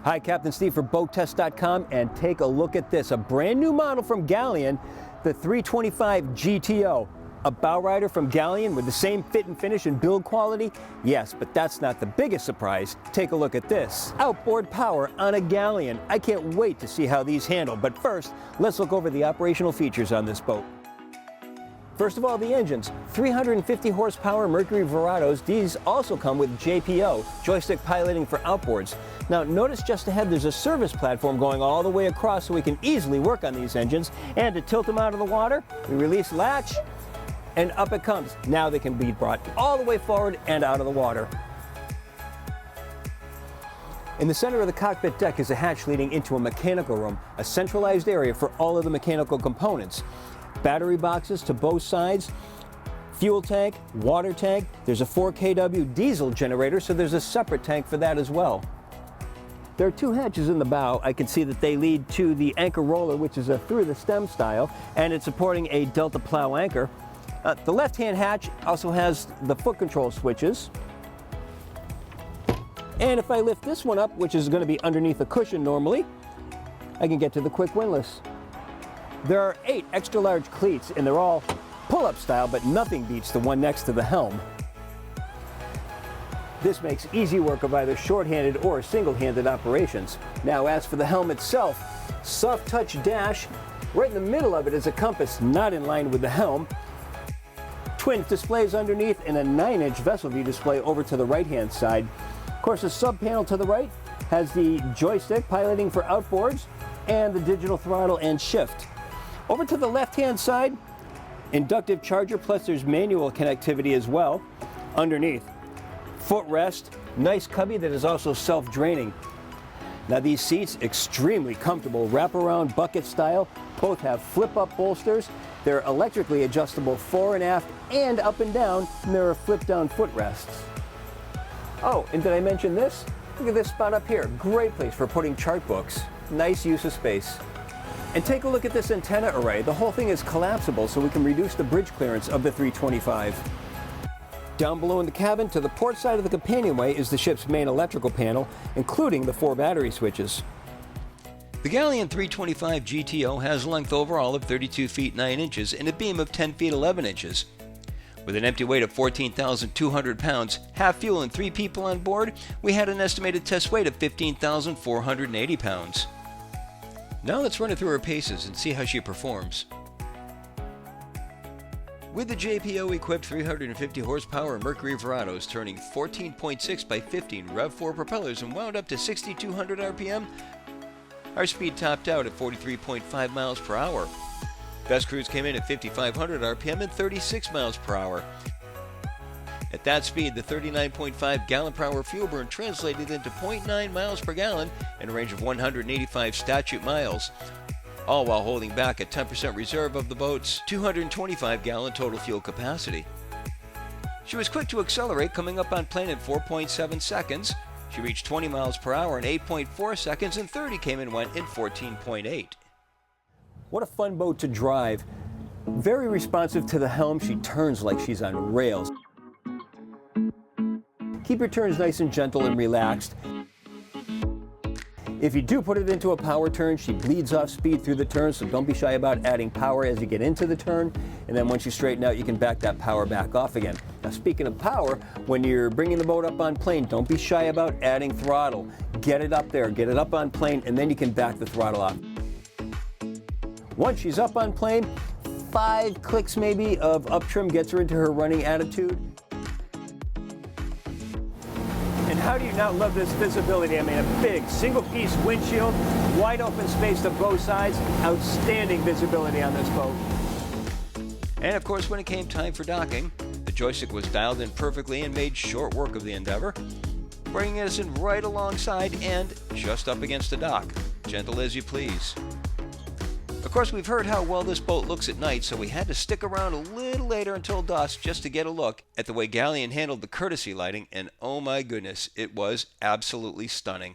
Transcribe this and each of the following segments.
Hi, Captain Steve for BoatTEST.com, and take a look at this. A brand new model from Galeon, the 325 GTO. A bow rider from Galeon with the same fit and finish and build quality? Yes, but that's not the biggest surprise. Take a look at this. Outboard power on a Galeon. I can't wait to see how these handle, but first, let's look over the operational features on this boat. First of all, the engines. 350 horsepower Mercury Verados. These also come with JPO, joystick piloting for outboards. Now notice just ahead there's a service platform going all the way across so we can easily work on these engines. And to tilt them out of the water, we release latch and up it comes. Now they can be brought all the way forward and out of the water. In the center of the cockpit deck is a hatch leading into a mechanical room, a centralized area for all of the mechanical components. Battery boxes to both sides, fuel tank, water tank. There's a 4 kW diesel generator, so there's a separate tank for that as well. There are two hatches in the bow. I can see that they lead to the anchor roller, which is a through the stem style, and it's supporting a Delta plow anchor. The left-hand hatch also has the foot control switches. And if I lift this one up, which is going to be underneath the cushion normally, I can get to the quick windlass. There are 8 extra large cleats, and they're all pull-up style, but nothing beats the one next to the helm. This makes easy work of either short-handed or single-handed operations. Now, as for the helm itself, soft touch dash. Right in the middle of it is a compass not in line with the helm. Twin displays underneath, and a 9-inch vessel view display over to the right-hand side. Of course, the sub-panel to the right has the joystick piloting for outboards and the digital throttle and shift. Over to the left-hand side, inductive charger, plus there's manual connectivity as well. Underneath, footrest, nice cubby that is also self-draining. Now these seats, extremely comfortable, wraparound bucket style. Both have flip-up bolsters. They're electrically adjustable fore and aft and up and down, and there are flip-down footrests. Oh, and did I mention this? Look at this spot up here. Great place for putting chart books. Nice use of space. And take a look at this antenna array. The whole thing is collapsible, so we can reduce the bridge clearance of the 325. Down below in the cabin to the port side of the companionway is the ship's main electrical panel, including the 4 battery switches. The Galeon 325 GTO has a length overall of 32 feet 9 inches and a beam of 10 feet 11 inches. With an empty weight of 14,200 pounds, half fuel and 3 people on board, we had an estimated test weight of 15,480 pounds. Now let's run it through her paces and see how she performs. With the JPO-equipped 350 horsepower Mercury Verados turning 14.6 by 15 Rev4 propellers and wound up to 6,200 RPM, our speed topped out at 43.5 miles per hour. Best cruise came in at 5,500 RPM and 36 miles per hour. At that speed, the 39.5 gallon per hour fuel burn translated into 0.9 miles per gallon and a range of 185 statute miles, all while holding back a 10% reserve of the boat's 225 gallon total fuel capacity. She was quick to accelerate, coming up on plane in 4.7 seconds. She reached 20 miles per hour in 8.4 seconds, and 30 came and went in 14.8. What a fun boat to drive. Very responsive to the helm. She turns like she's on rails. Keep your turns nice and gentle and relaxed. If you do put it into a power turn, she bleeds off speed through the turn, so don't be shy about adding power as you get into the turn. And then once you straighten out, you can back that power back off again. Now, speaking of power, when you're bringing the boat up on plane, don't be shy about adding throttle. Get it up there, get it up on plane, and then you can back the throttle off. Once she's up on plane, 5 clicks maybe of up trim gets her into her running attitude. And how do you not love this visibility? I mean, a big single-piece windshield, wide open space to both sides, outstanding visibility on this boat. And of course, when it came time for docking, the joystick was dialed in perfectly and made short work of the endeavor, bringing us in right alongside and just up against the dock. Gentle as you please. Of course, we've heard how well this boat looks at night, so we had to stick around a little later until dusk just to get a look at the way Galeon handled the courtesy lighting, and oh my goodness, it was absolutely stunning.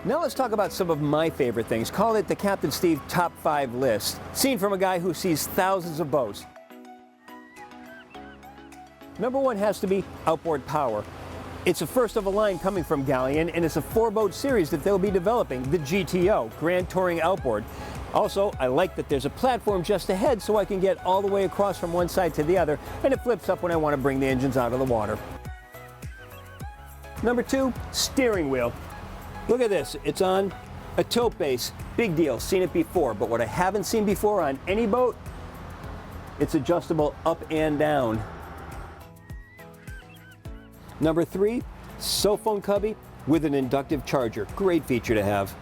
Now let's talk about some of my favorite things. Call it the Captain Steve Top 5 list, seen from a guy who sees thousands of boats. Number 1 has to be outboard power. It's a first of a line coming from Galeon, and it's a 4-boat series that they'll be developing, the GTO, Grand Touring Outboard. Also, I like that there's a platform just ahead so I can get all the way across from one side to the other, and it flips up when I want to bring the engines out of the water. Number 2, steering wheel. Look at this, it's on a tilt base. Big deal, seen it before, but what I haven't seen before on any boat, it's adjustable up and down. Number 3, cell phone cubby with an inductive charger. Great feature to have.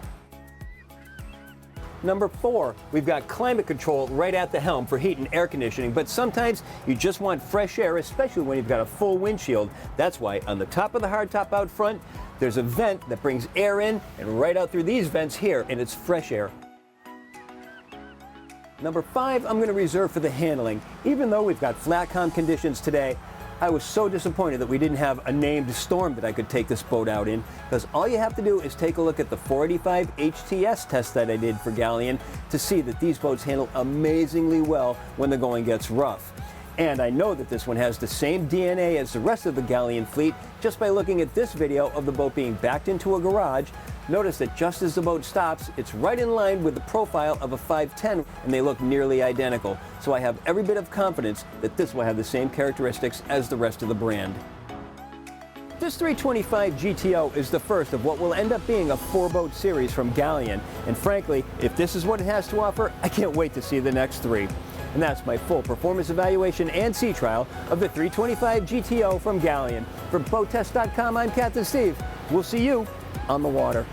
Number 4, we've got climate control right at the helm for heat and air conditioning, but sometimes you just want fresh air, especially when you've got a full windshield. That's why on the top of the hardtop out front, there's a vent that brings air in and right out through these vents here, and it's fresh air. Number 5, I'm going to reserve for the handling. Even though we've got flat calm conditions today, I was so disappointed that we didn't have a named storm that I could take this boat out in, because all you have to do is take a look at the 485 HTS test that I did for Galeon to see that these boats handle amazingly well when the going gets rough. And I know that this one has the same DNA as the rest of the Galeon fleet just by looking at this video of the boat being backed into a garage. Notice that just as the boat stops, it's right in line with the profile of a 510, and they look nearly identical. So I have every bit of confidence that this will have the same characteristics as the rest of the brand. This 325 GTO is the first of what will end up being a 4-boat series from Galeon. And frankly, if this is what it has to offer, I can't wait to see the next 3. And that's my full performance evaluation and sea trial of the 325 GTO from Galeon. For BoatTEST.com, I'm Captain Steve. We'll see you on the water.